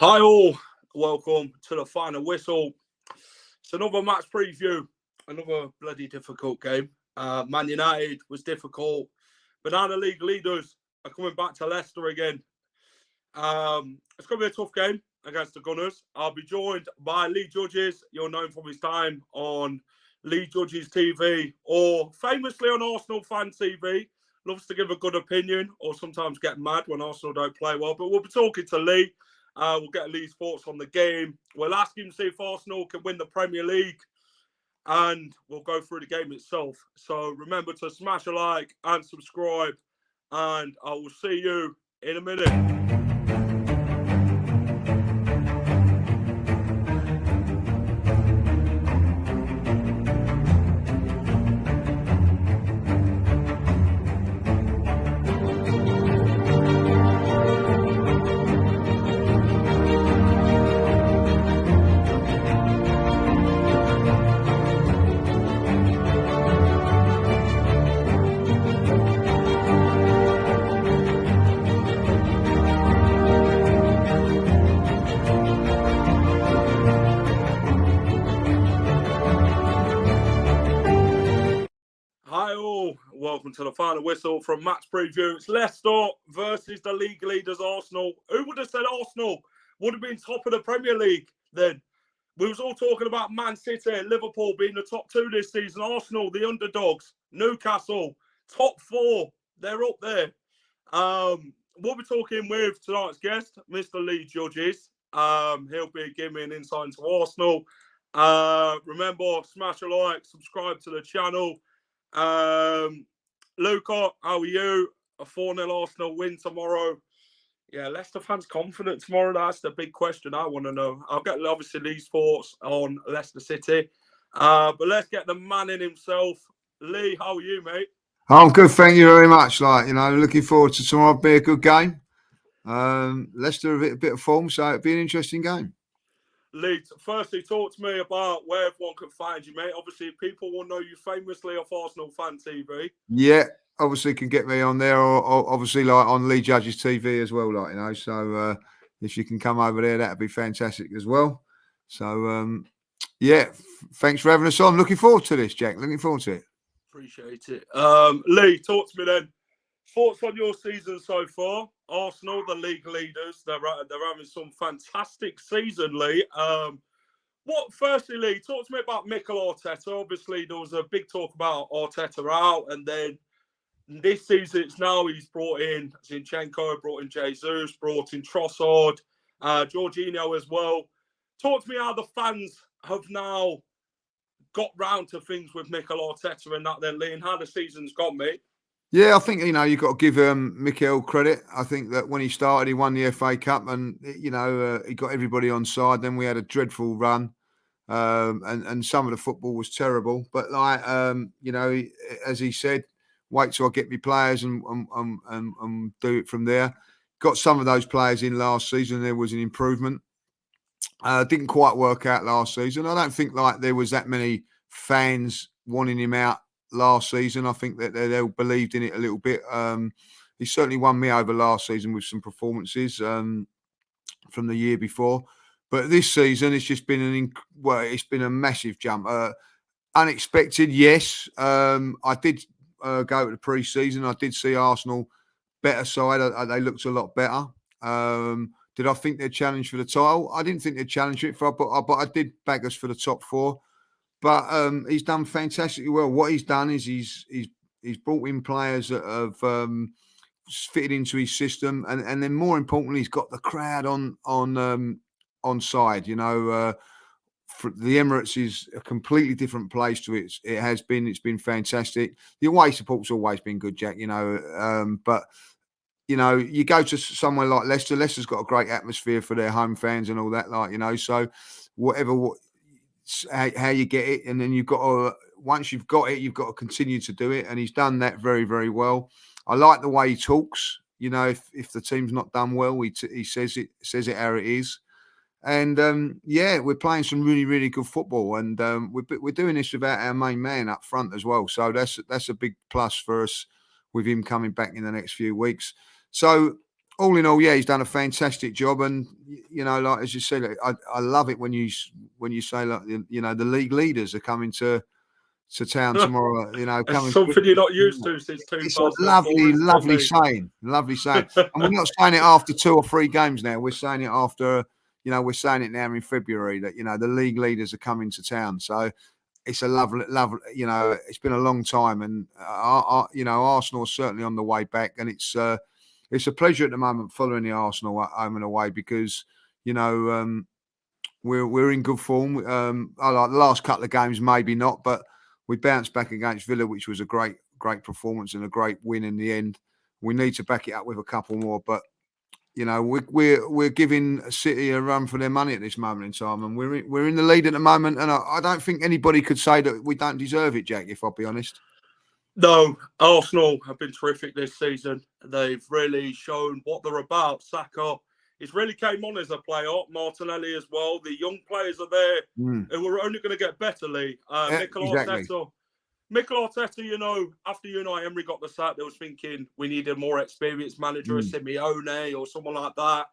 Hi all, welcome to the final whistle. It's another match preview, another bloody difficult game. Man United was difficult, but now the league leaders are coming back to Leicester again. It's going to be a tough game against the Gunners. I'll be joined by Lee Judges. You're known from his time on Lee Judges TV or famously on Arsenal Fan TV. Loves to give a good opinion or sometimes get mad when Arsenal don't play well. But we'll be talking to Lee. We'll get Lee's thoughts on the game. We'll ask him to see if Arsenal can win the Premier League. And we'll go through the game itself. So remember to smash a like and subscribe. And I will see you in a minute. Welcome to the final whistle from match preview. It's Leicester versus the league leaders Arsenal. Who would have said Arsenal would have been top of the Premier League then? We was all talking about Man City and Liverpool being the top two this season. Arsenal, the underdogs. Newcastle, top four. They're up there. We'll be talking with tonight's guest, Mr. Lee Judges. He'll be giving me an insight into Arsenal. Remember, smash a like, subscribe to the channel. Luca, how are you? A 4-0 Arsenal win tomorrow. Yeah, Leicester fans confident tomorrow? That's the big question I want to know. I'll get obviously Lee's thoughts on Leicester City. But let's get the man in himself. Lee, how are you, mate? I'm good, thank you very much. Looking forward to tomorrow. It'll be a good game. Leicester a bit of form, so it'll be an interesting game. Lee, firstly, talk to me about where everyone can find you, mate. Obviously, people will know you famously off Arsenal Fan TV. Yeah, obviously can get me on there, or obviously like on Lee Judges TV as well, So if you can come over there, that'd be fantastic as well. So thanks for having us on. Looking forward to this, Jack. Looking forward to it. Appreciate it. Lee, talk to me then. Thoughts on your season so far? Arsenal, the league leaders, they're having some fantastic season, Lee. Firstly, Lee, talk to me about Mikel Arteta. Obviously, there was a big talk about Arteta out, and then this season it's now he's brought in Zinchenko, brought in Jesus, brought in Trossard, Jorginho as well. Talk to me how the fans have now got round to things with Mikel Arteta and that then, Lee, and how the season's gone, mate. Yeah, I think, you've got to give Mikel credit. I think that when he started, he won the FA Cup and, he got everybody on side. Then we had a dreadful run and some of the football was terrible. But, as he said, wait till I get my players and do it from there. Got some of those players in last season. There was an improvement. Didn't quite work out last season. I don't think there was that many fans wanting him out last season. I think that they believed in it a little bit. He certainly won me over last season with some performances from the year before. But this season, it's just been it's been a massive jump. Unexpected, yes. I did go to the pre-season. I did see Arsenal better side. They looked a lot better. Did I think they'd challenge for the title? I didn't think they'd challenge it but I did back us for the top four. But he's done fantastically well. What he's done is he's brought in players that have fitted into his system, and then more importantly, he's got the crowd on side. The Emirates is a completely different place to it. It has been. It's been fantastic. The away support's always been good, Jack. But you go to somewhere like Leicester. Leicester's got a great atmosphere for their home fans and all that. So how you get it, and then once you've got it, you've got to continue to do it, and he's done that very, very well. I like the way he talks. If the team's not done well, he says it how it is, and we're playing some really, really good football, and we're doing this without our main man up front as well. So that's a big plus for us with him coming back in the next few weeks. So all in all, yeah, he's done a fantastic job. And you know, like as you said, I love it when you say, like, you know, the league leaders are coming to town tomorrow. You know, It's coming. something you're not used to since It's a 2004, lovely, isn't it, lovely Lee? saying, lovely saying. And we're not saying it after 2 or 3 games now. We're saying it after, you know, we're saying it now in February that, you know, the league leaders are coming to town. So it's a lovely, you know, it's been a long time, and you know, Arsenal are certainly on the way back, and it's a pleasure at the moment following the Arsenal home and away, because, you know, we're in good form. I like the last couple of games, maybe not, but we bounced back against Villa, which was a great performance and a great win in the end. We need to back it up with a couple more, but you know, we're giving City a run for their money at this moment in time, and we're in the lead at the moment. And I don't think anybody could say that we don't deserve it, Jack, if I'll be honest. No, Arsenal have been terrific this season. They've really shown what they're about. Saka, it's really came on as a player. Martinelli as well. The young players are there who are only going to get better, Lee. Exactly. Mikel Arteta, you know, after Unai Emery got the sack, they was thinking we need a more experienced manager, a Simeone or someone like that.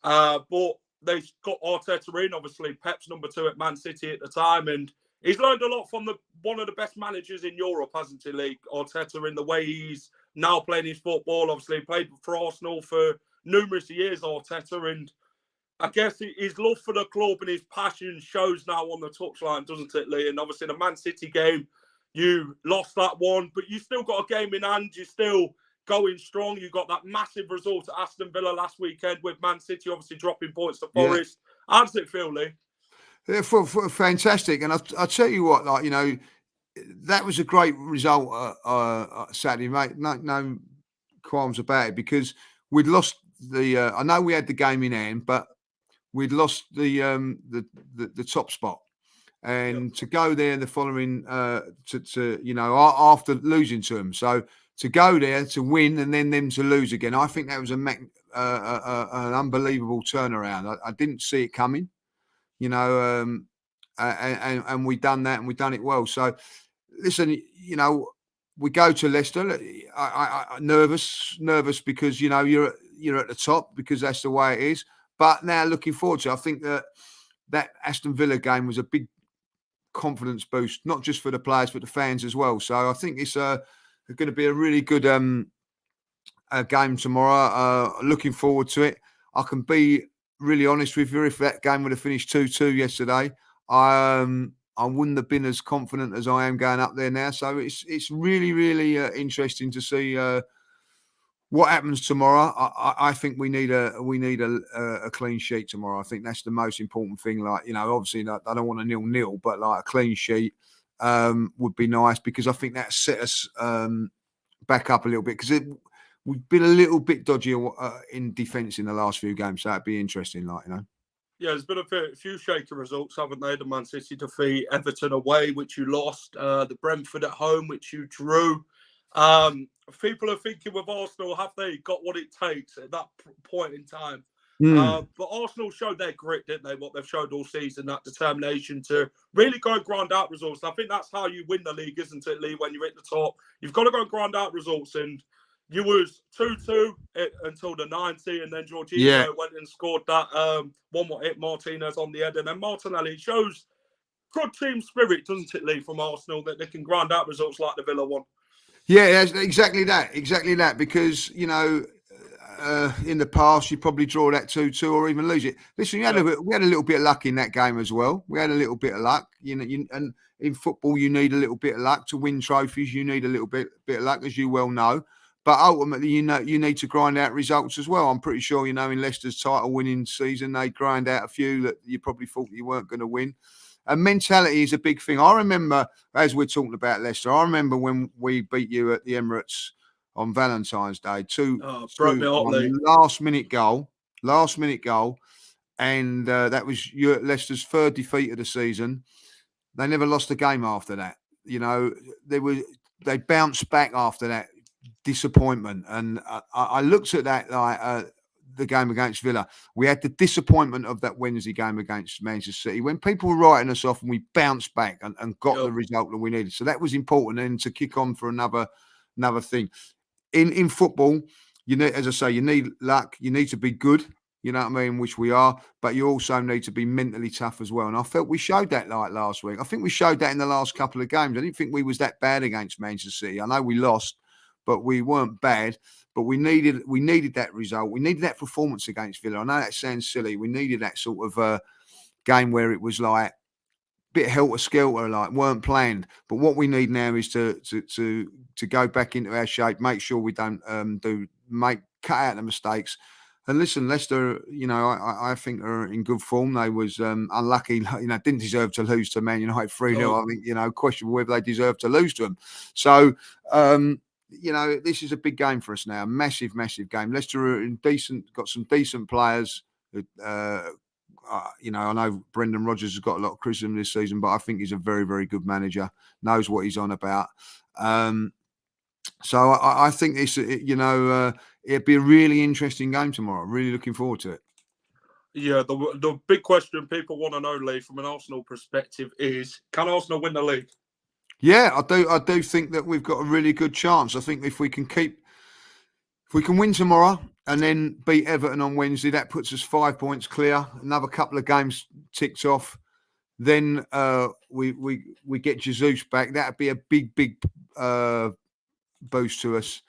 But they got Arteta in, obviously Pep's number 2 at Man City at the time, and he's learned a lot from one of the best managers in Europe, hasn't he, Lee? Arteta, in the way he's now playing his football. Obviously, he played for Arsenal for numerous years, Arteta, and I guess his love for the club and his passion shows now on the touchline, doesn't it, Lee? And obviously, the Man City game, you lost that one, but you still got a game in hand. You're still going strong. You got that massive result at Aston Villa last weekend with Man City obviously dropping points to Forest. How does it feel, Lee? Yeah, for fantastic. And I'll tell you what, like, you know, that was a great result Saturday, mate. No qualms about it, because we'd lost the. I know we had the game in hand, but we'd lost the top spot. And to go there the following, to you know, after losing to them, so to go there to win and then them to lose again, I think that was an unbelievable turnaround. I didn't see it coming, you know, and we done that, and we done it well. So listen, you know, we go to Leicester. I nervous because, you know, you're at the top, because that's the way it is. But now looking forward to it, I think that Aston Villa game was a big confidence boost, not just for the players but the fans as well. So I think it's going to be a really good game tomorrow. Looking forward to it. I can be really honest with you, if that game would have finished 2-2 yesterday, I wouldn't have been as confident as I am going up there now. So it's really interesting to see what happens tomorrow. I think we need a clean sheet tomorrow. I think that's the most important thing. Like, you know, obviously I don't want a 0-0, but like a clean sheet would be nice, because I think that set us back up a little bit, because we've been a little bit dodgy in defence in the last few games. So that'd be interesting, like, you know. Yeah, there's been a few shaky results, haven't they? The Man City defeat, Everton away, which you lost, the Brentford at home, which you drew. People are thinking with Arsenal, have they got what it takes at that point in time? But Arsenal showed their grit, didn't they? What they've showed all season, that determination to really go and grind out results. And I think that's how you win the league, isn't it, Lee? When you're at the top, you've got to go and grind out results. And you was 2-2 until the 90, and then Jorginho went and scored that one what hit Martinez on the head, and then Martinelli. Shows good team spirit, doesn't it, Lee, from Arsenal, that they can grind out results like the Villa one. Yeah, exactly that. Because, you know, in the past you probably draw that 2-2 or even lose it. Listen, we had a little bit of luck in that game as well. We had a little bit of luck, you know. And in football, you need a little bit of luck to win trophies. You need a little bit of luck, as you well know. But ultimately, you know, you need to grind out results as well. I'm pretty sure, you know, in Leicester's title-winning season, they grind out a few that you probably thought you weren't going to win. And mentality is a big thing. I remember, as we're talking about Leicester, I remember when we beat you at the Emirates on Valentine's Day, 2-1, last minute goal, and that was Leicester's 3rd defeat of the season. They never lost a game after that. You know, they bounced back after that disappointment, and I looked at that like the game against Villa. We had the disappointment of that Wednesday game against Manchester City, when people were writing us off, and we bounced back and got the result that we needed. So that was important, and to kick on for another thing in football. you need, as I say, you need luck. You need to be good. You know what I mean? Which we are, but you also need to be mentally tough as well. And I felt we showed that like last week. I think we showed that in the last couple of games. I didn't think we was that bad against Manchester City. I know we lost, but we weren't bad. But we needed that result. We needed that performance against Villa. I know that sounds silly. We needed that sort of game where it was like a bit helter skelter, like weren't planned. But what we need now is to go back into our shape, make sure we don't cut out the mistakes. And listen, Leicester, I think are in good form. They was unlucky, didn't deserve to lose to Man United 3-0. I think, questionable whether they deserve to lose to them. So, this is a big game for us now. Massive, massive game. Leicester are got some decent players. I know Brendan Rodgers has got a lot of criticism this season, but I think he's a very, very good manager. Knows what he's on about. So I think this, it'd be a really interesting game tomorrow. Really looking forward to it. Yeah, the big question people want to know, Lee, from an Arsenal perspective is, can Arsenal win the league? Yeah, I do think that we've got a really good chance. I think if we can win tomorrow and then beat Everton on Wednesday, that puts us 5 points clear. Another couple of games ticked off. Then we get Jesus back. That'd be a big boost to us.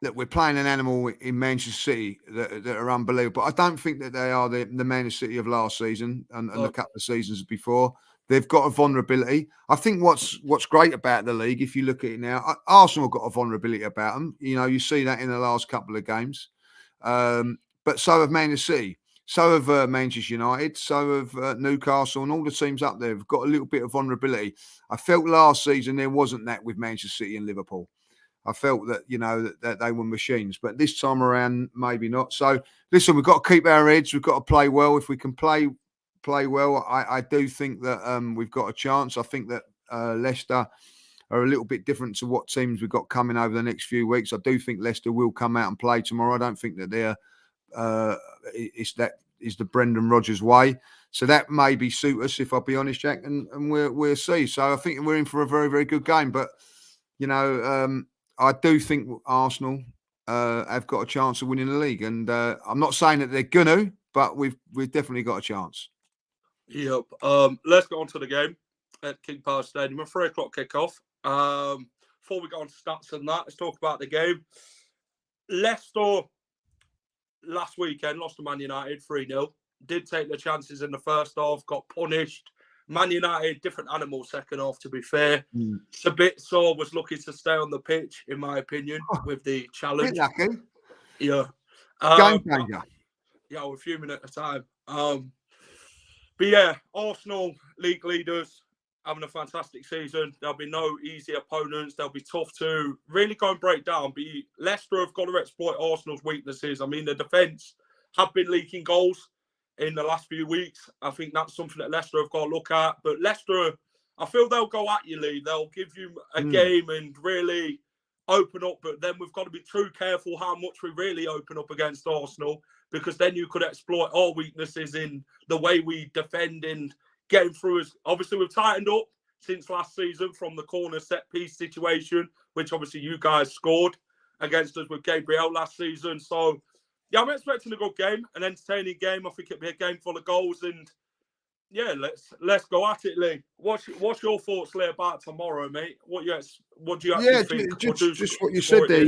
That we're playing an animal in Manchester City that are unbelievable. I don't think that they are the Manchester City of last season and a couple of seasons before. They've got a vulnerability. I think what's great about the league, if you look at it now, Arsenal got a vulnerability about them. You see that in the last couple of games. But so have Manchester City, so have Manchester United, so have Newcastle, and all the teams up there have got a little bit of vulnerability. I felt last season there wasn't that with Manchester City and Liverpool. I felt that, that they were machines, but this time around, maybe not. So listen, we've got to keep our heads. We've got to play well. If we can play well, I do think that we've got a chance. I think that Leicester are a little bit different to what teams we've got coming over the next few weeks. I do think Leicester will come out and play tomorrow. I don't think that they're is the Brendan Rodgers way. So that maybe suit us, if I'll be honest, Jack, and we'll see. So I think we're in for a very, very good game. But, I do think Arsenal have got a chance of winning the league. And I'm not saying that they're going to, but we've definitely got a chance. Yep. Let's go on to the game at King Power Stadium. A 3 o'clock kickoff. Before we go on to stats and that, let's talk about the game. Leicester last weekend lost to Man United 3-0. Did take the chances in the first half, got punished. Man United, different animal second half, to be fair. Sabitzer was lucky to stay on the pitch, in my opinion, with the challenge. Lucky. Yeah. Game changer. Yeah, we're fuming at the time. But yeah, Arsenal, league leaders, having a fantastic season. There'll be no easy opponents. They'll be tough to really go and break down. But Leicester have got to exploit Arsenal's weaknesses. I mean, the defence have been leaking goals in the last few weeks. I think that's something that Leicester have got to look at. But Leicester, I feel they'll go at you, Lee. They'll give you a game and really open up. But then we've got to be too careful how much we really open up against Arsenal, because then you could exploit our weaknesses in the way we defend and getting through us. Obviously, we've tightened up since last season from the corner set piece situation, which obviously you guys scored against us with Gabriel last season. So, yeah, I'm expecting a good game, an entertaining game. I think it'll be a game full of goals, and yeah, let's go at it, Lee. What's your thoughts, Lee, about tomorrow, mate? What do you actually think? Just what you said there.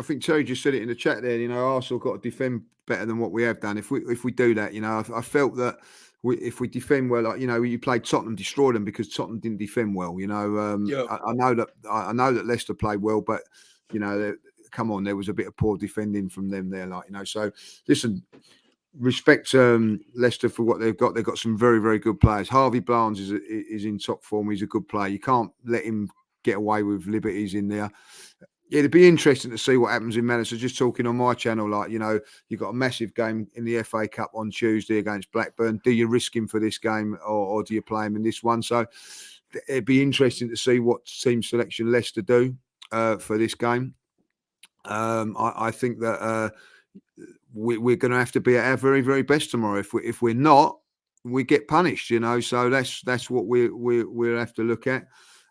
I think Terry just said it in the chat there. Arsenal got to defend better than what we have done. If we do that, I felt that if we defend well, you played Tottenham, destroyed them because Tottenham didn't defend well. I know that Leicester played well, but come on, there was a bit of poor defending from them there. So listen, respect Leicester for what they've got. They've got some very, very good players. Harvey Barnes is in top form. He's a good player. You can't let him get away with liberties in there. Yeah, it'd be interesting to see what happens in Manchester. Just talking on my channel, you've got a massive game in the FA Cup on Tuesday against Blackburn. Do you risk him for this game or do you play him in this one? So it'd be interesting to see what team selection Leicester do for this game. I think that we're going to have to be at our very, very best tomorrow. If we're not, we get punished. So that's what we'll have to look at.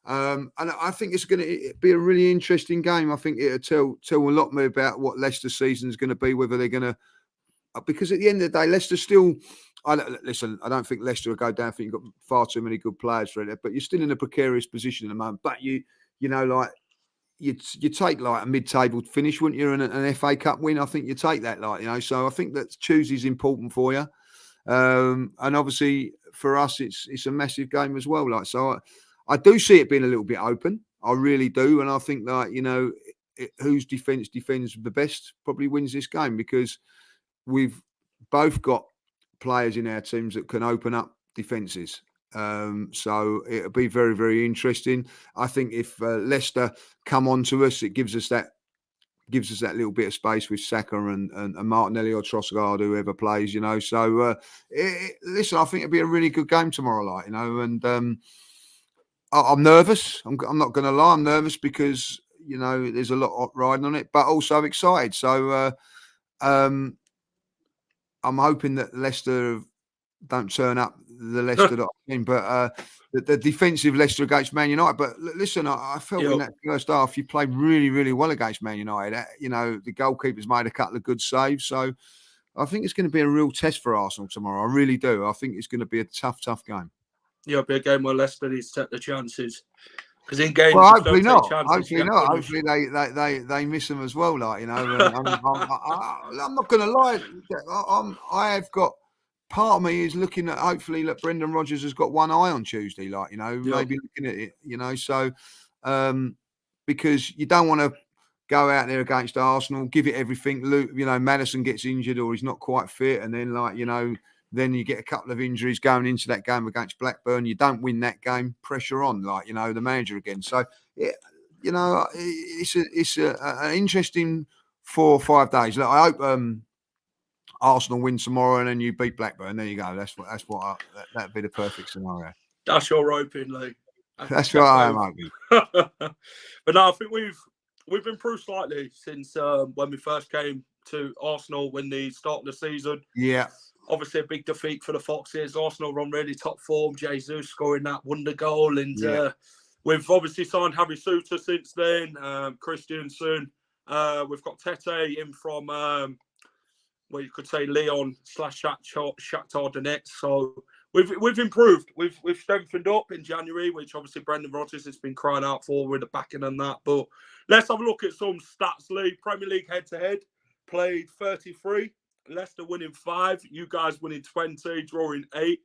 And I think it's going to be a really interesting game. I think it'll tell a lot more about what Leicester season is going to be, whether they're going to, because at the end of the day, Leicester still. I don't think Leicester will go down. I think you've got far too many good players for it, but you're still in a precarious position at the moment. But you take like a mid-table finish, wouldn't you, and an FA Cup win? I think you take that, So I think that Tuesday's important for you, and obviously for us, it's a massive game as well. So I do see it being a little bit open. I really do, and I think that whose defence defends the best probably wins this game, because we've both got players in our teams that can open up defences. So it'll be very, very interesting. I think if Leicester come on to us, it gives us that little bit of space with Saka and Martinelli or Trossard, whoever plays. So listen, I think it'll be a really good game tomorrow, and I'm nervous. I'm not going to lie, I'm nervous because there's a lot riding on it, but also excited. So I'm hoping that Leicester don't turn up the Leicester that I've seen, but the defensive Leicester against Man United. But listen, I felt in that first half you played really, really well against Man United. The goalkeeper's made a couple of good saves, so I think it's going to be a real test for Arsenal tomorrow. I really do. I think it's going to be a tough game. Yeah, it'll be a game where Leicester needs to take the chances. Because in games, hopefully not. Hopefully they miss them as well. And I'm not going to lie. I have got part of me is looking at hopefully that Brendan Rodgers has got one eye on Tuesday. Maybe looking at it. So because you don't want to go out there against Arsenal, give it everything. Maddison gets injured or he's not quite fit, and then then you get a couple of injuries going into that game against Blackburn. You don't win that game, pressure on, the manager again. So, it's an interesting 4 or 5 days. Look, I hope Arsenal win tomorrow and then you beat Blackburn. There you go. That'd be the perfect scenario. That's your hoping, Lee. That's what I am hoping. But no, I think we've improved slightly since when we first came to Arsenal when the start of the season. Yeah. Obviously, a big defeat for the Foxes. Arsenal run really top form. Jesus scoring that wonder goal. And we've obviously signed Harry Souttar since then. Christiansen. We've got Tete in from, well, you could say Lyon / Shakhtar Donetsk. So we've improved. We've strengthened up in January, which obviously Brendan Rodgers has been crying out for with the backing and that. But let's have a look at some stats, Lee. Premier League head-to-head. Played 33. Leicester winning 5, you guys winning 20, drawing 8.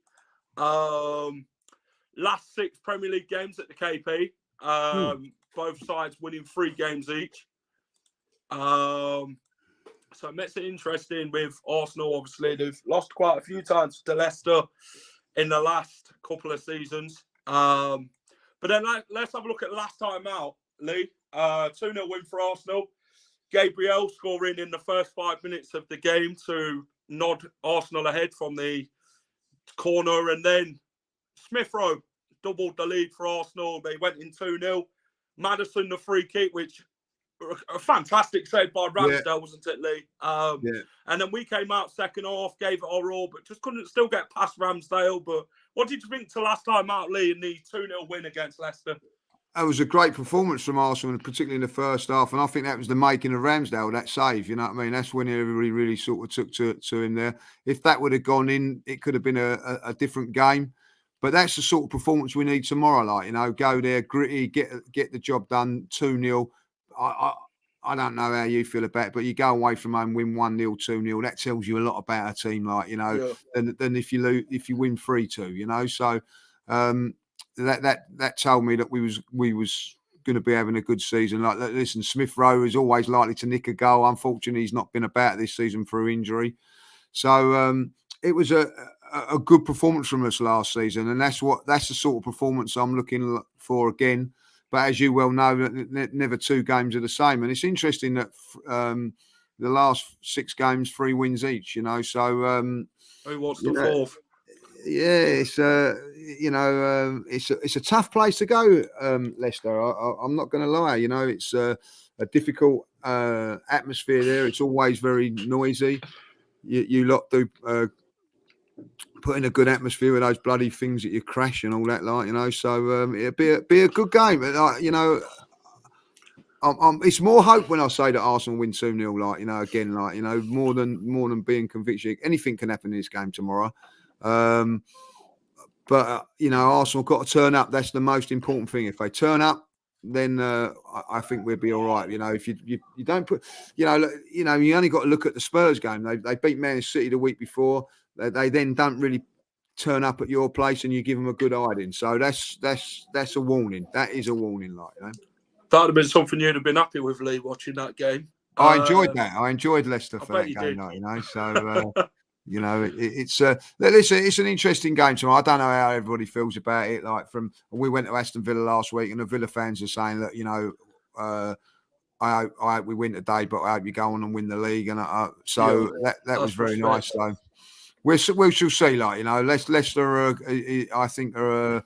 Last 6 Premier League games at the KP. Both sides winning 3 games each. So it makes it interesting with Arsenal. Obviously, they've lost quite a few times to Leicester in the last couple of seasons. But then let's have a look at last time out, Lee. 2-0 win for Arsenal. Gabriel scoring in the first 5 minutes of the game to nod Arsenal ahead from the corner. And then Smith Rowe doubled the lead for Arsenal. They went in 2-0. Maddison, the free kick, which a fantastic save by Ramsdale, wasn't it, Lee? And then we came out second half, gave it our all, but just couldn't still get past Ramsdale. But what did you think to last time out, Lee, in the 2-0 win against Leicester? It was a great performance from Arsenal, particularly in the first half. And I think that was the making of Ramsdale, that save. You know what I mean? That's when everybody really sort of took to him there. If that would have gone in, it could have been a different game. But that's the sort of performance we need tomorrow. Go there, gritty, get the job done, 2-0. I don't know how you feel about it, but you go away from home, win 1-0, 2-0. That tells you a lot about a team, than if you win 3-2. So that told me that we was going to be having a good season. Listen, Smith Rowe is always likely to nick a goal. Unfortunately, he's not been about this season through injury. So it was a good performance from us last season, and that's the sort of performance I'm looking for again. But as you well know, never 2 games are the same. And it's interesting that the last 6 games, 3 wins each. So who wants the 4th? Yeah, it's a tough place to go, Leicester. I'm not going to lie. It's a difficult atmosphere there. It's always very noisy. You lot do put in a good atmosphere with those bloody things that you crash and all that, like, you know. So it'll be a good game. But, like, you know, it's more hope when I say that Arsenal win 2-0, like, you know, again, like, you know, more than being conviction. Anything can happen in this game tomorrow. But you know, Arsenal got to turn up. That's the most important thing. If they turn up, then I think we'll be all right. You know, if you don't put, you only got to look at the Spurs game. They beat Man City the week before. They then don't really turn up at your place, and you give them a good hiding. So that's a warning. That is a warning, like, you know. That would have been something you'd have been happy with, Lee, watching that game. I enjoyed that. I enjoyed Leicester for that game, did. like, you know. So. You know, it's an interesting game tomorrow. I don't know how everybody feels about it. Like, we went to Aston Villa last week, and the Villa fans are saying that, you know, I hope we win today, but I hope you go on and win the league. And that was very nice. So we shall see. Like, you know, Leicester, I think are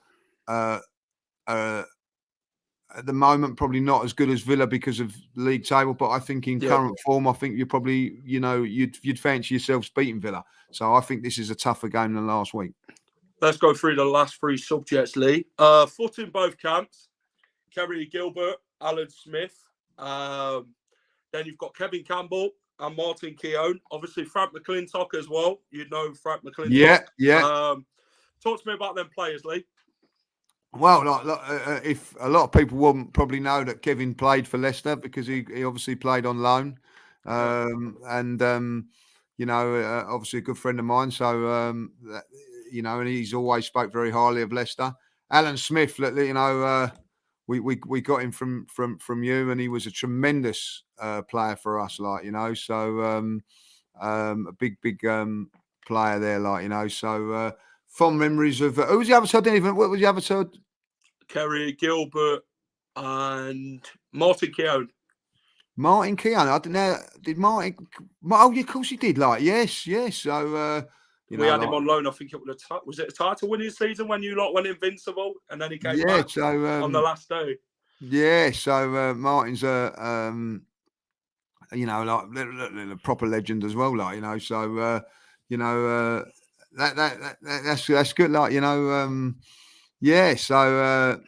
at the moment probably not as good as Villa because of the league table, but I think in current form, I think you're probably, you know, you'd fancy yourselves beating Villa. So I think this is a tougher game than last week. Let's go through the last three subjects, Lee. Foot in both camps. Kerry Gilbert, Alan Smith. Then you've got Kevin Campbell and Martin Keown. Obviously, Frank McClintock as well. You know Frank McClintock. Yeah. Talk to me about them players, Lee. Well, if a lot of people wouldn't probably know that Kevin played for Leicester because he obviously played on loan, you know, obviously a good friend of mine. So you know, and he's always spoke very highly of Leicester. Alan Smith, you know, we got him from you, and he was a tremendous player for us, like, you know. So a big player there, like, you know. So. Fond memories of who was the other side? What was the other side? Kerry Gilbert and Martin Keown. Martin Keown. I don't know. Did Martin? Oh, yeah, of course he did. Like, yes. So we had him on loan. I think it was it a title winning season when you lot went invincible, and then he came back on the last day. Yeah. So Martin's you know, like a proper legend as well. Like, you know. So you know. That's good, like, you know. So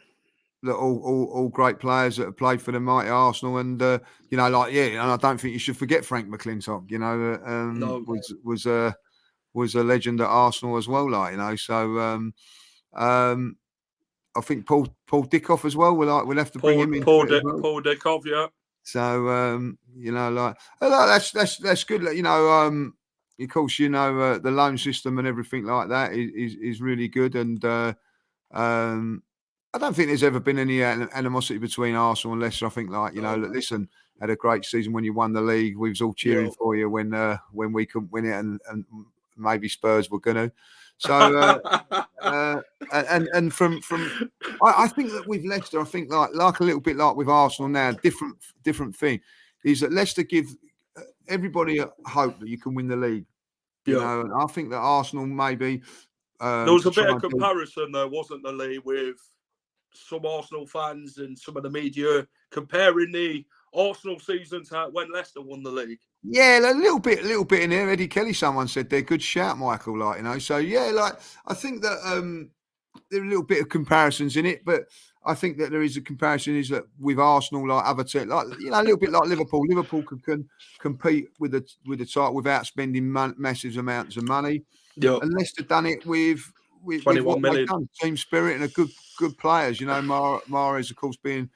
all great players that have played for the mighty Arsenal, and you know, like, and I don't think you should forget Frank McClintock. You know, was a legend at Arsenal as well, like, you know. So I think Paul Dickoff as well. We'll have to bring him in. Paul Dickoff, yeah. So you know, like, that's good. You know, of course, you know, the loan system and everything like that is really good. And I don't think there's ever been any animosity between Arsenal and Leicester. I think, like, you know, listen, had a great season when you won the league. We was all cheering for you when we couldn't win it, and maybe Spurs were going to. So and from I think that with Leicester, I think like a little bit like with Arsenal now, different thing is that Leicester give everybody hope that you can win the league. You know, and I think that Arsenal maybe there was a bit of comparison there, wasn't there, Lee, with some Arsenal fans and some of the media comparing the Arsenal season to when Leicester won the league. Yeah, a little bit in there. Eddie Kelly, someone said they're good shout, Michael, like, you know. So yeah, like, I think that there are a little bit of comparisons in it, but I think that there is a comparison is that with Arsenal, like other teams, like, you know, a little bit like Liverpool. Liverpool can compete with the title without spending massive amounts of money. Yeah, and Leicester done it with 21 million. Done, team spirit and a good players. You know, Mahrez, of course, being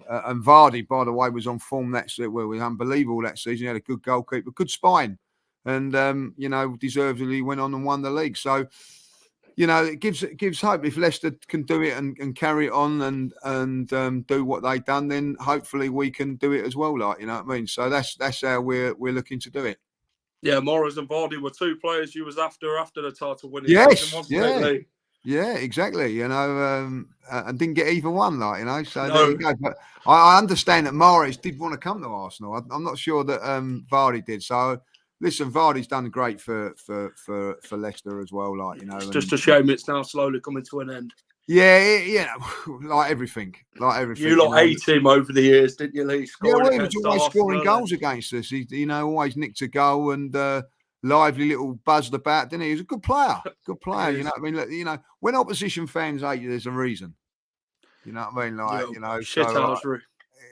and Vardy, by the way, was on form was unbelievable that season. He had a good goalkeeper, good spine, and you know, deservedly went on and won the league. So, you know, it gives hope. If Leicester can do it and carry it on and do what they've done, then hopefully we can do it as well. Like, you know what I mean? So that's how we're looking to do it. Yeah, Mahrez and Vardy were two players you was after the title winning. Yes, yeah, exactly. You know, and didn't get either one, like, you know. So there you go. But I understand that Mahrez did want to come to Arsenal. I'm not sure that Vardy did. So. Listen, Vardy's done great for Leicester as well, like, you know. It's just a shame it's now slowly coming to an end. Yeah, like everything. You lot hate him over the years, didn't you, Lee? Yeah, well, he was always scoring goals against us. He you know, always nicked a goal, and lively little buzzed about, didn't he? He was a good player. Good player. He You know is. what I mean? Look, you know, when opposition fans hate you, there's a reason. You know what I mean? Like, Yeah, you know, shit so housery.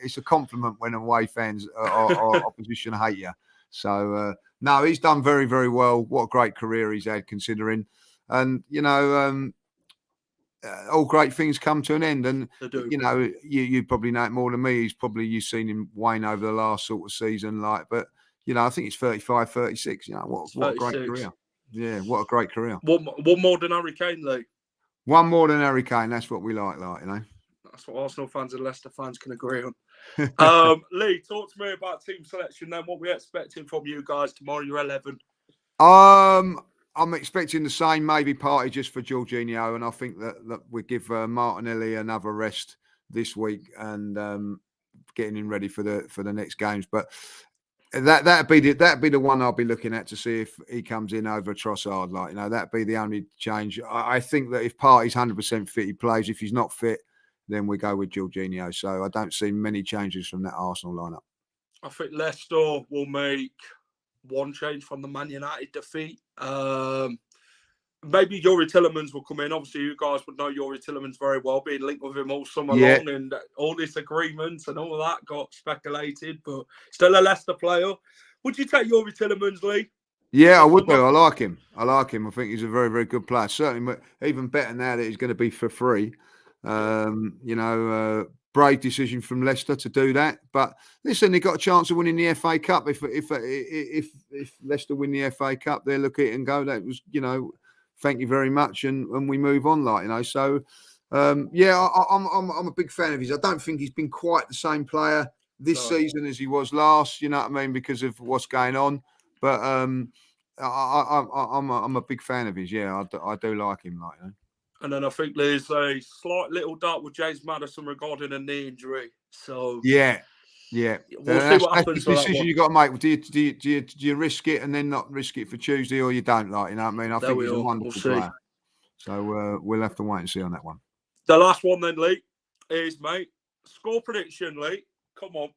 it's a compliment when away fans or opposition hate you. So no, he's done very, very well. What a great career he's had, considering. And you know, all great things come to an end. And They do. you know, you probably know it more than me. He's probably you've seen him wane over the last sort of season, like. But you know, I think he's 35, 36. You know, what a great 36. career. Yeah, what a great career. One more than Harry Kane, Lee. One more than Harry Kane. That's what we like, you know. That's what Arsenal fans and Leicester fans can agree on. Lee, talk to me about team selection then. What we're expecting from you guys tomorrow. You're 11. I'm expecting the same, maybe party just for Jorginho, and I think that we give Martinelli another rest this week and getting him ready for the next games. But that'd be the one I'll be looking at to see if he comes in over Trossard. Like, you know, that'd be the only change. I think that if Partey's 100% fit, he plays. If he's not fit, then we go with Jorginho. So I don't see many changes from that Arsenal lineup. I think Leicester will make one change from the Man United defeat. Maybe Yuri Tillemans will come in. Obviously, you guys would know Yuri Tillemans very well, being linked with him all summer long, and all this agreement and all of that got speculated, but still a Leicester player. Would you take Yuri Tillemans, Lee? Yeah, I would do. I like him. I think he's a very, very good player. Certainly, even better now that he's going to be for free. You know, brave decision from Leicester to do that. But listen, they got a chance of winning the FA Cup. If Leicester win the FA Cup, they'll look at it and go, "That was, you know, thank you very much," and we move on, like, you know. So, yeah, I'm a big fan of his. I don't think he's been quite the same player this season as he was last. You know what I mean? Because of what's going on. But I'm a big fan of his. Yeah, I do like him, like, you know. And then I think there's a slight little doubt with James Maddison regarding a knee injury. So yeah, we'll see what happens. That's the decision you got to make. Do you risk it and then not risk it for Tuesday, or you don't? Like, you know what I mean? I think he's a wonderful player. So we'll have to wait and see on that one. The last one then, Lee, is, mate, score prediction, Lee. Come on.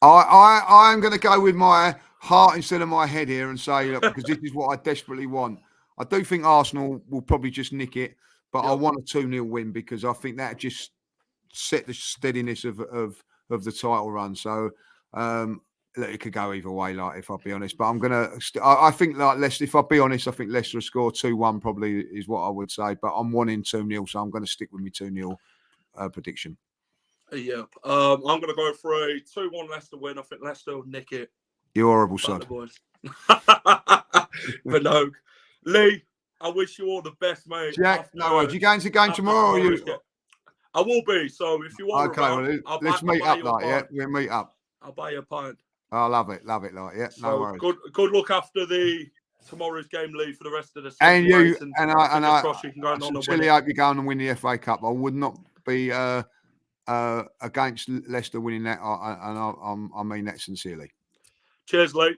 I'm going to go with my heart instead of my head here and say, look, because this is what I desperately want. I do think Arsenal will probably just nick it, but I want a 2-0 win because I think that just set the steadiness of the title run. So look, it could go either way, like, if I'll be honest. But I'm gonna. I think, like, Leicester. If I'll be honest, I think Leicester will score 2-1 probably is what I would say. But I'm wanting 2-0, so I'm going to stick with my 2-0 prediction. Yeah, I'm going to go for a 2-1 Leicester win. I think Leicester will nick it. You horrible son. Boys. But no, Lee, I wish you all the best, mate. Jack, no worries. You going to the game tomorrow? Or you? I will be. So if you want, let's meet up, like, yeah, we'll meet up. I'll buy you a pint. I love it, like, yeah. No worries. Good luck after tomorrow's game, Lee, for the rest of the season. And you, and I sincerely hope you go on and win the FA Cup. I would not be against Leicester winning that, and I mean that sincerely. Cheers, Lee.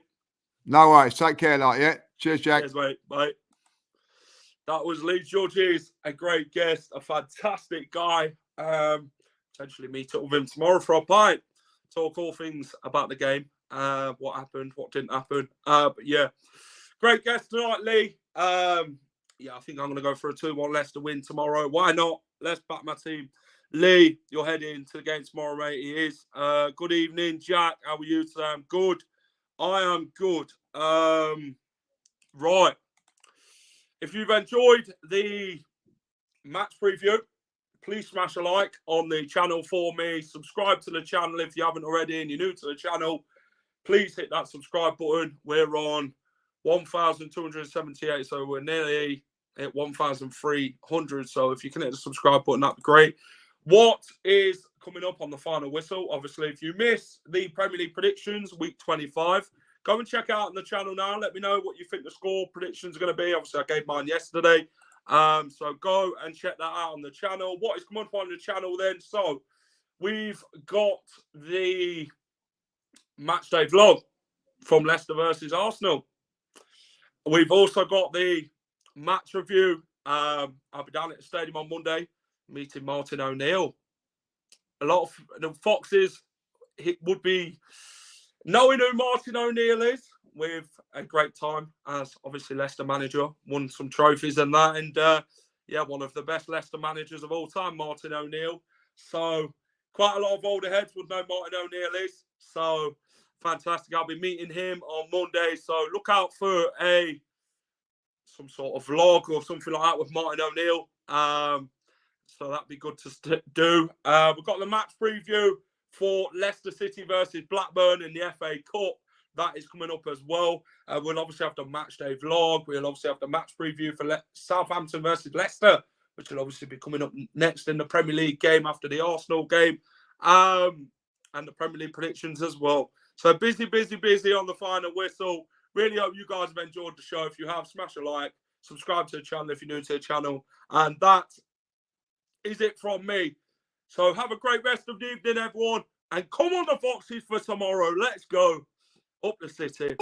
No worries. Take care, like, yeah. Cheers, Jack. Cheers, mate. Bye. That was Lee Georges, a great guest, a fantastic guy. Potentially meet up with him tomorrow for a pint. Talk all things about the game, what happened, what didn't happen. But yeah, great guest tonight, Lee. Yeah, I think I'm going to go for a 2-1 Leicester win tomorrow. Why not? Let's back my team. Lee, you're heading to the game tomorrow, mate. He is. Good evening, Jack. How are you today? I'm good. I am good. Right. If you've enjoyed the match preview, please smash a like on the channel for me. Subscribe to the channel if you haven't already and you're new to the channel. Please hit that subscribe button. We're on 1,278, so we're nearly at 1,300. So if you can hit the subscribe button, that'd be great. What is coming up on the final whistle? Obviously, if you miss the Premier League predictions, week 25, go and check out on the channel now. Let me know what you think the score predictions are going to be. Obviously, I gave mine yesterday. So go and check that out on the channel. What is coming up on the channel then? So we've got the matchday vlog from Leicester versus Arsenal. We've also got the match review. I'll be down at the stadium on Monday, meeting Martin O'Neill. A lot of the Foxes would be knowing who Martin O'Neill is with a great time as obviously Leicester manager, won some trophies and that. And yeah, one of the best Leicester managers of all time, Martin O'Neill. So quite a lot of older heads would know Martin O'Neill is. So fantastic. I'll be meeting him on Monday. So look out for some sort of vlog or something like that with Martin O'Neill. So that'd be good to do. We've got the match preview for Leicester City versus Blackburn in the FA Cup. That is coming up as well. We'll obviously have the match day vlog. We'll obviously have the match preview for Southampton versus Leicester, which will obviously be coming up next in the Premier League game after the Arsenal game, and the Premier League predictions as well. So busy on the final whistle. Really hope you guys have enjoyed the show. If you have, smash a like, subscribe to the channel if you're new to the channel. And that is it from me. So have a great rest of the evening, everyone. And come on the Foxes for tomorrow. Let's go. Up the city.